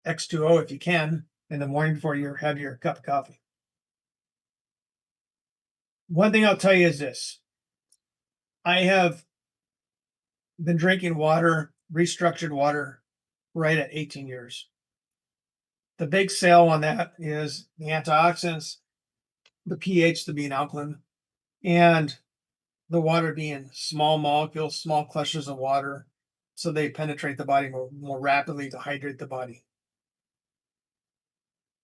X2O if you can in the morning before you have your cup of coffee. One thing I'll tell you is this: I have been drinking water, restructured water, right at 18 years. The big sale on that is the antioxidants, the pH, the being alkaline, and the water being small molecules, small clusters of water, so they penetrate the body more rapidly to hydrate the body.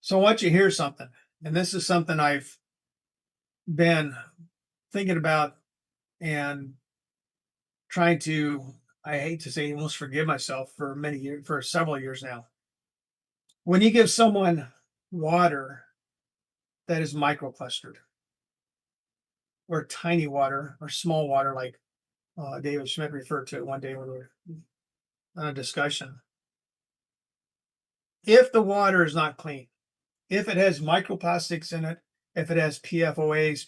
So I want you to hear something, and this is something I've been thinking about and trying to, I hate to say, almost forgive myself for many years, for several years now. When you give someone water that is microclustered or tiny water or small water, like David Schmidt referred to it one day when we were on a discussion, if the water is not clean, if it has microplastics in it, if it has PFOAs,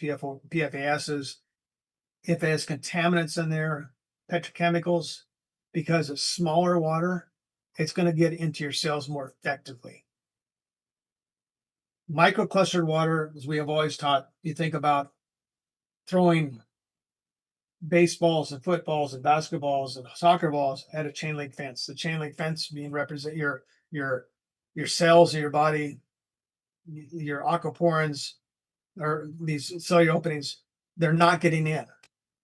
PFASs, if it has contaminants in there, petrochemicals, because it's smaller water, it's going to get into your cells more effectively. Microclustered water, as we have always taught, you think about throwing baseballs and footballs and basketballs and soccer balls at a chain link fence. The chain link fence being represent your your cells in your body, your aquaporins, or these cellular openings. They're not getting in.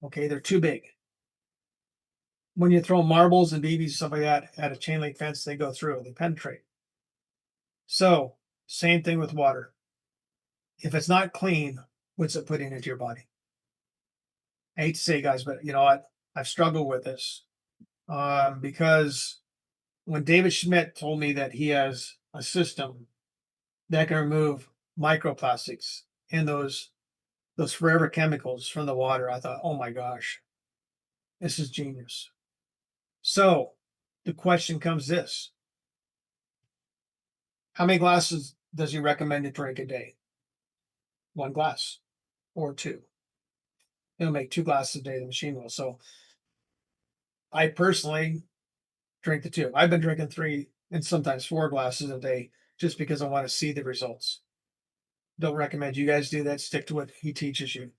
Okay, they're too big. When you throw marbles and BBs, stuff like that, at a chain link fence, they go through, they penetrate. So, same thing with water. If it's not clean, what's it putting into your body? I hate to say, guys, but you know what? I've struggled with this because when David Schmidt told me that he has a system that can remove microplastics and those forever chemicals from the water, I thought, oh my gosh, this is genius. So the question comes this: how many glasses does he recommend to drink a day? One glass or two. It'll make 2 glasses a day, the machine will. So I personally drink the two. I've been drinking 3 and sometimes 4 glasses a day just because I want to see the results. Don't recommend you guys do that. Stick to what he teaches you.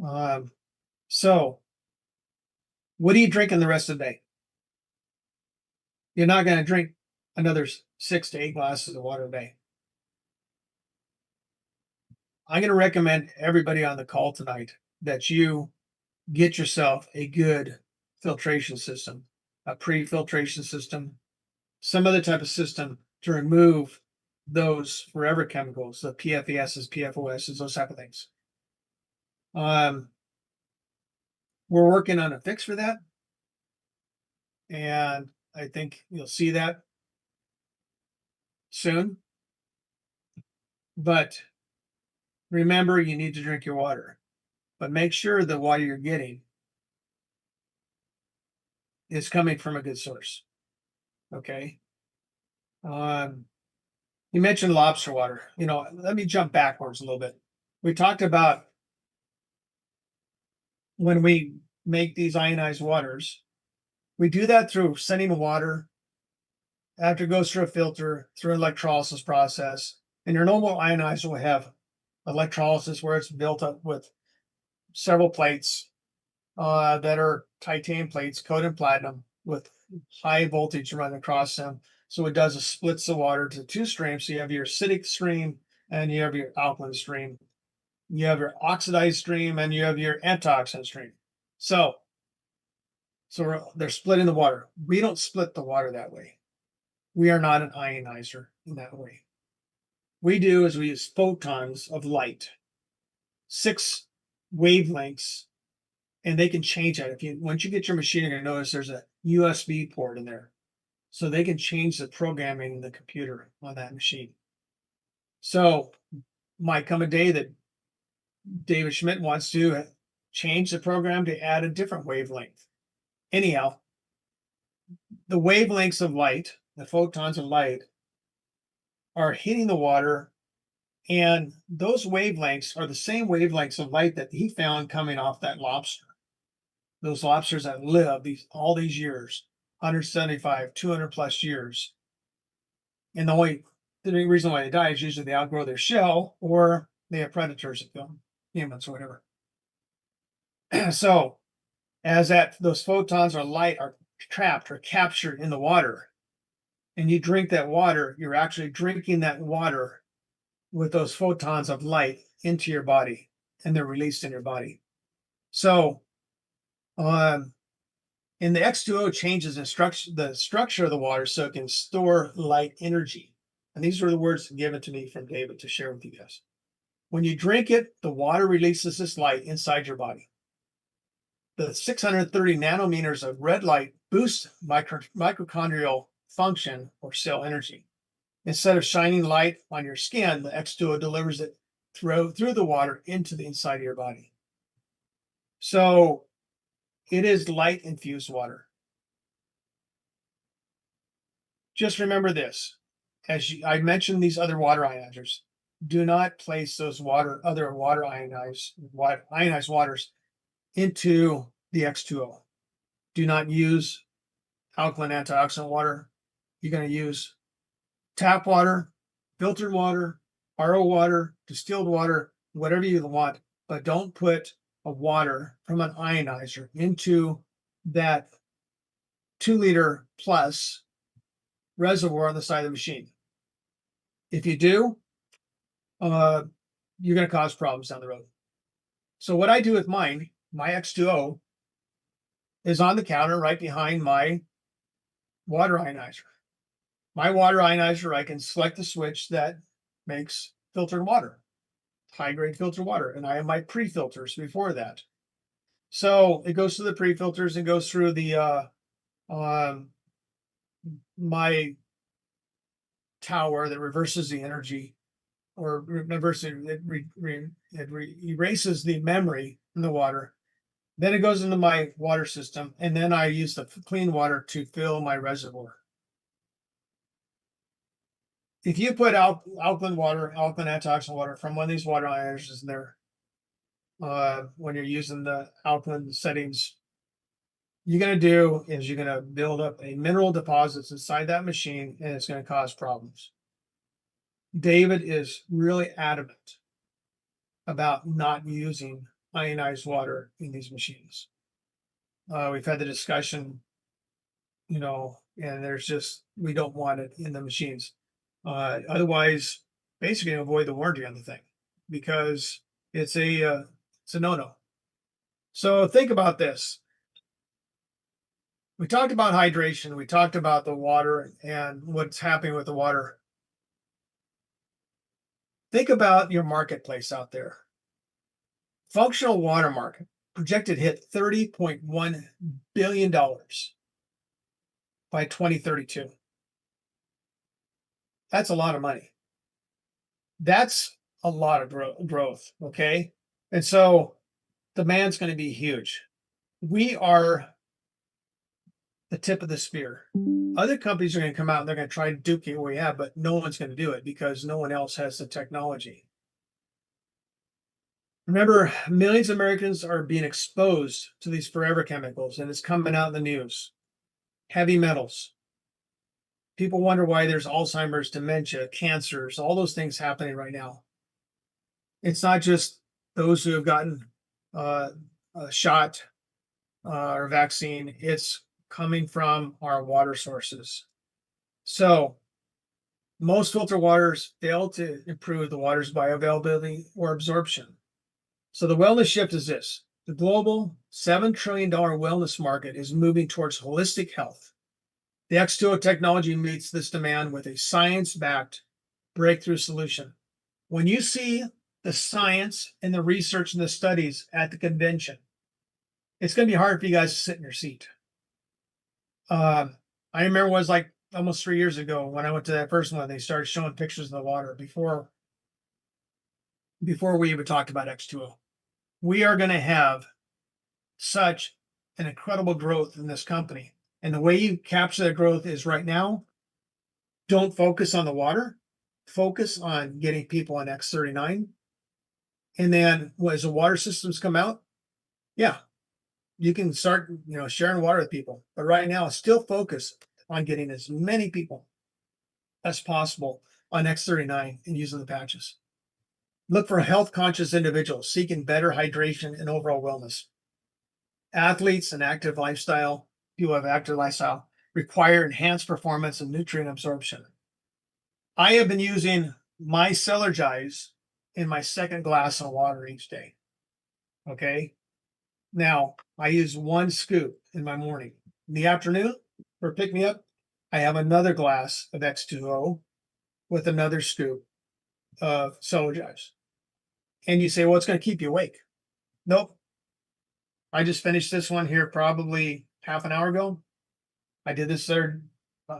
Um, so, what are you drinking the rest of the day? You're not going to drink another 6 to 8 glasses of water a day. I'm going to recommend everybody on the call tonight that you get yourself a good filtration system, a pre-filtration system, some other type of system to remove those forever chemicals, the PFASs, PFOSs, those type of things. Um, we're working on a fix for that, and I think you'll see that soon. But remember, you need to drink your water, but make sure the water you're getting is coming from a good source. Okay. Um, you mentioned lobster water. You know, let me jump backwards a little bit. We talked about when we make these ionized waters, we do that through sending water after it goes through a filter, through an electrolysis process. And your normal ionizer will have electrolysis where it's built up with several plates that are titanium plates coated in platinum with high voltage running across them. So it does is splits the water to 2 streams. So you have your acidic stream and you have your alkaline stream. You have your oxidized stream and you have your antioxidant stream. So they're splitting the water. We don't split the water that way. We are not an ionizer in that way. We do is we use photons of light, 6 wavelengths, and they can change that. If you once you get your machine, you're gonna notice there's a USB port in there. So they can change the programming in the computer on that machine. So might come a day that David Schmidt wants to change the program to add a different wavelength. Anyhow, the wavelengths of light, the photons of light, are hitting the water, and those wavelengths are the same wavelengths of light that he found coming off that lobster. Those lobsters that live all these years, 175, 200 plus years. And the reason why they die is usually they outgrow their shell or they have predators that kill them, humans or whatever. So as those photons or light are trapped or captured in the water, and you drink that water, you're actually drinking that water with those photons of light into your body, and they're released in your body. So, um, and the X2O changes the structure of the water so it can store light energy. And these were the words given to me from David to share with you guys. When you drink it, the water releases this light inside your body. The 630 nanometers of red light boosts mitochondrial function or cell energy. Instead of shining light on your skin, the X2O delivers it through the water into the inside of your body. So it is light infused water. Just remember this, I mentioned these other water ionizers. Do not place those other ionized waters into the X2O. Do not use alkaline antioxidant water. You're going to use tap water, filtered water, RO water, distilled water, whatever you want, but don't put a water from an ionizer into that 2-liter plus reservoir on the side of the machine. If you do, you're going to cause problems down the road. So what I do with mine, my X2O, is on the counter right behind my water ionizer. My water ionizer, I can select the switch that makes filtered water, high-grade filtered water, and I have my pre-filters before that. So it goes through the pre-filters and goes through the my tower that reverses the energy, or erases the memory in the water. Then it goes into my water system, and then I use the clean water to fill my reservoir. If you put alkaline antioxidant water from one of these water ionizers in there, when you're using the alkaline settings, you're going to do is you're going to build up a mineral deposits inside that machine, and it's going to cause problems. David is really adamant about not using ionized water in these machines. We've had the discussion, and we don't want it in the machines. Otherwise, basically avoid the warranty on the thing because it's a no-no. So think about this. We talked about hydration. We talked about the water and what's happening with the water. Think about your marketplace out there. Functional water market projected hit $30.1 billion by 2032. That's a lot of money. That's a lot of growth, okay? And so demand's going to be huge. We are the tip of the spear. Other companies are going to come out and they're going to try to duplicate what we have, but no one's going to do it because no one else has the technology. Remember, millions of Americans are being exposed to these forever chemicals, and it's coming out in the news. Heavy metals. People wonder why there's Alzheimer's, dementia, cancers, all those things happening right now. It's not just those who have gotten a shot or vaccine. It's coming from our water sources. So most filter waters fail to improve the water's bioavailability or absorption. So the wellness shift is this. The global $7 trillion wellness market is moving towards holistic health. The X2O technology meets this demand with a science-backed breakthrough solution. When you see the science and the research and the studies at the convention, it's going to be hard for you guys to sit in your seat. I remember it was like almost 3 years ago when I went to that first one, they started showing pictures of the water before we even talked about X2O. We are going to have such an incredible growth in this company. And the way you capture that growth is right now, don't focus on the water, focus on getting people on X39. And then as the water systems come out, yeah, you can start, sharing water with people. But right now, still focus on getting as many people as possible on X39 and using the patches. Look for health conscious individuals seeking better hydration and overall wellness. Athletes and active lifestyle, people who have active lifestyle, require enhanced performance and nutrient absorption. I have been using my Celergize in my second glass of water each day. Okay. Now I use one scoop in my morning. In the afternoon, for pick me up, I have another glass of X2O with another scoop of Celergize. And you say, well, it's going to keep you awake. Nope. I just finished this one here probably half an hour ago. I did this third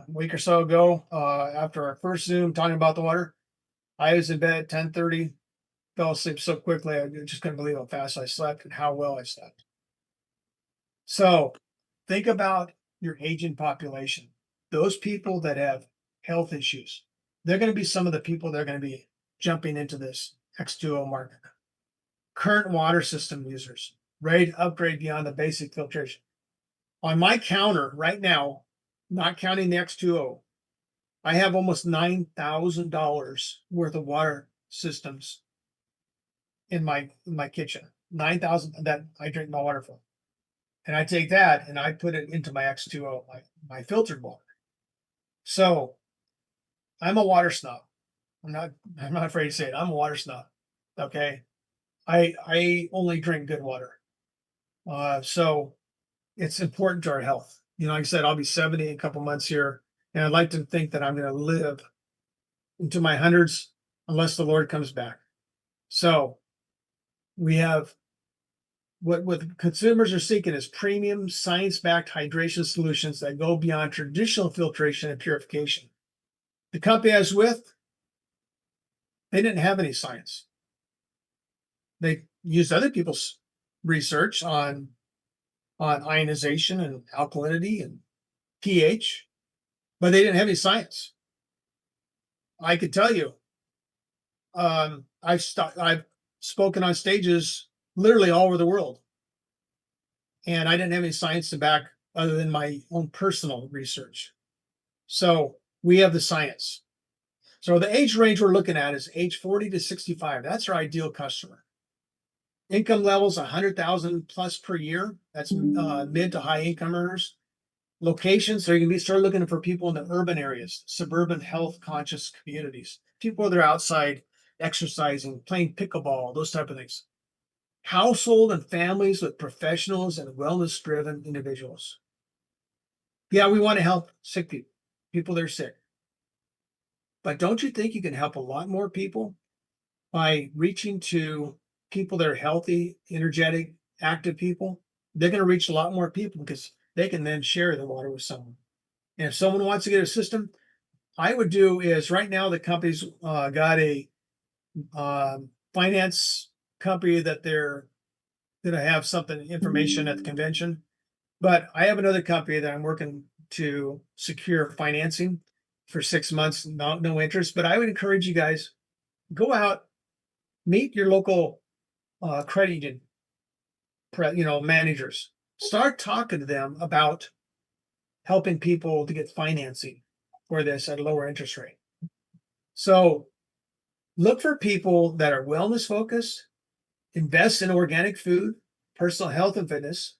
week or so ago after our first Zoom talking about the water. I was in bed at 10:30, fell asleep so quickly. I just couldn't believe how fast I slept and how well I slept. So think about your aging population. Those people that have health issues, they're going to be some of the people that are going to be jumping into this X2O market. Current water system users, ready to upgrade beyond the basic filtration. On my counter right now, not counting the X2O, I have almost $9,000 worth of water systems in my kitchen. 9,000 that I drink my water from. And I take that and I put it into my X2O, my filtered water. So I'm a water snob. I'm not afraid to say it. I'm a water snob. Okay. I only drink good water. So it's important to our health. Like I said, I'll be 70 in a couple months here, and I'd like to think that I'm going to live into my hundreds unless the Lord comes back. So we have what consumers are seeking is premium science-backed hydration solutions that go beyond traditional filtration and purification. The company I was with, they didn't have any science. They used other people's research on ionization and alkalinity and pH, but they didn't have any science. I could tell you, I've spoken on stages literally all over the world, and I didn't have any science to back other than my own personal research. So we have the science. So the age range we're looking at is age 40 to 65. That's our ideal customer. Income levels 100,000 plus per year. That's mid to high income earners. Locations, so you can start looking for people in the urban areas, suburban health conscious communities, people that are outside exercising, playing pickleball, those type of things. Household and families with professionals and wellness driven individuals. Yeah, we want to help sick people, people that are sick. But don't you think you can help a lot more people by reaching to people that are healthy, energetic, active people? They're going to reach a lot more people because they can then share the water with someone. And if someone wants to get a system, I would do is right now the company's got a finance company that they're going to have something information at the convention. But I have another company that I'm working to secure financing for 6 months, no interest. But I would encourage you guys, go out, meet your local credit union, managers. Start talking to them about helping people to get financing for this at a lower interest rate. So look for people that are wellness focused, invest in organic food, personal health and fitness.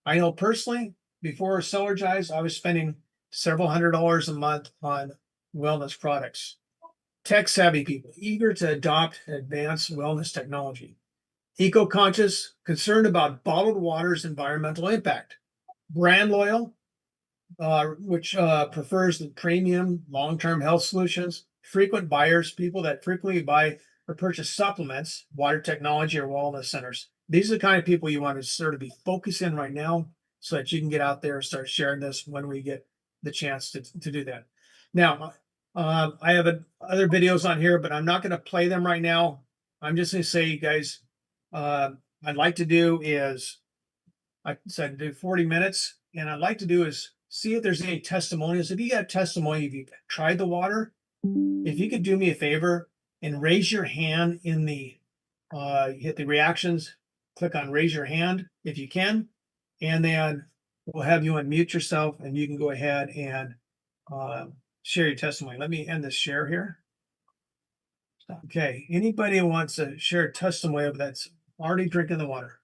I know personally, before Celergize, I was spending several $100s a month on wellness products. Tech savvy people, eager to adopt and advance wellness technology. Eco-conscious, concerned about bottled water's environmental impact. Brand loyal, which prefers the premium long-term health solutions. Frequent buyers, people that frequently buy or purchase supplements, water technology, or wellness centers. These are the kind of people you want to sort of be focusing right now so that you can get out there and start sharing this when we get the chance to do that. Now, I have other videos on here, but I'm not going to play them right now. I'm just going to say, you guys, I'd like to do is, I said, do 40 minutes. And I'd like to do is see if there's any testimonials. If you got a testimony, if you've tried the water, if you could do me a favor and raise your hand in the, hit the reactions, click on raise your hand if you can, and then we'll have you unmute yourself and you can go ahead and share your testimony. Let me end this share here. Okay. Anybody who wants to share a testimony that's already drinking the water?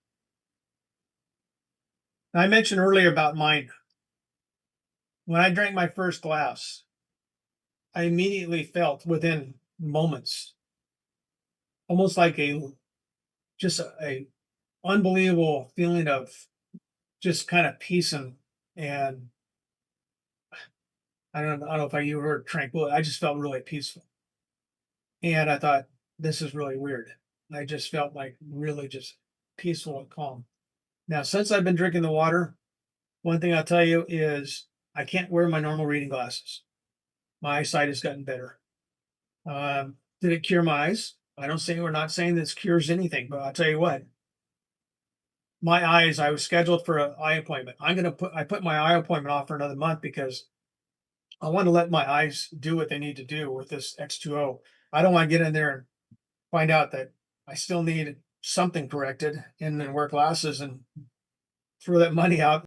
I mentioned earlier about mine. When I drank my first glass, I immediately felt within moments almost like a unbelievable feeling of just kind of peace and I don't know if you were tranquil. I just felt really peaceful. And I thought, this is really weird. I just felt like really just peaceful and calm. Now, since I've been drinking the water, one thing I'll tell you is I can't wear my normal reading glasses. My eyesight has gotten better. Did it cure my eyes? I don't say we're not saying this cures anything, but I'll tell you what, my eyes, I was scheduled for an eye appointment. I put my eye appointment off for another month because I want to let my eyes do what they need to do with this X2O. I don't want to get in there and find out that I still need something corrected and then wear glasses and throw that money out